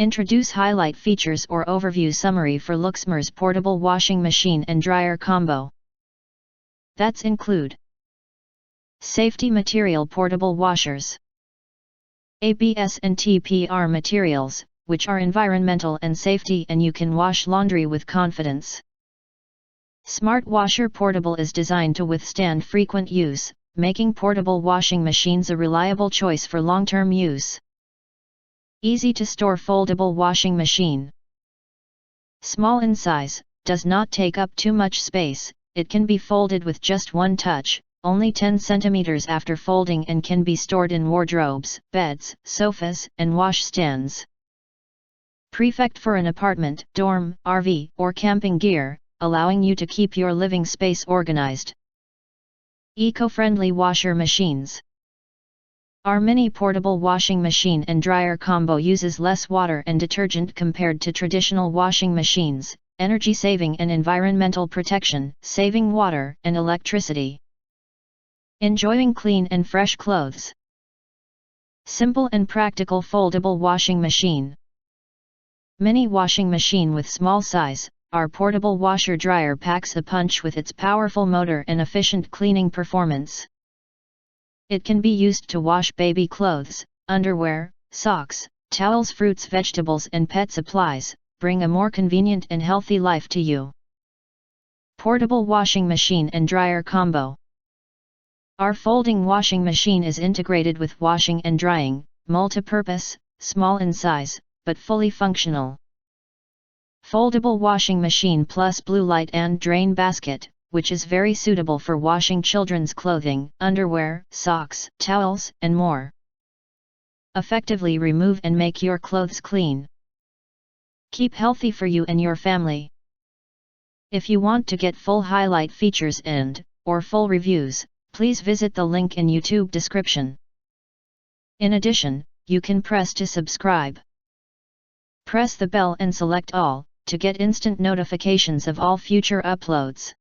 Introduce highlight features or overview summary for Luxmars portable washing machine and dryer combo. That's include safety material portable washers, ABS and TPR materials, which are environmental and safety and you can wash laundry with confidence. Smart washer portable is designed to withstand frequent use, making portable washing machines a reliable choice for long-term use. Easy to store foldable washing machine. Small in size, does not take up too much space, it can be folded with just one touch, only 10 cm after folding, and can be stored in wardrobes, beds, sofas, and wash stands. Perfect for an apartment, dorm, RV, or camping gear, allowing you to keep your living space organized. Eco-friendly washer machines. Our mini portable washing machine and dryer combo uses less water and detergent compared to traditional washing machines, energy saving and environmental protection, saving water and electricity. Enjoying clean and fresh clothes. Simple and practical foldable washing machine. Mini washing machine with small size. Our portable washer dryer packs a punch with its powerful motor and efficient cleaning performance. It can be used to wash baby clothes, underwear, socks, towels, fruits, vegetables and pet supplies, bring a more convenient and healthy life to you. Portable washing machine and dryer combo. Our folding washing machine is integrated with washing and drying, multi-purpose, small in size, but fully functional. Foldable washing machine plus blue light and drain basket, which is very suitable for washing children's clothing, underwear, socks, towels, and more. Effectively remove and make your clothes clean. Keep healthy for you and your family. If you want to get full highlight features or full reviews, please visit the link in YouTube description. In addition, you can press to subscribe. Press the bell and select all, to get instant notifications of all future uploads.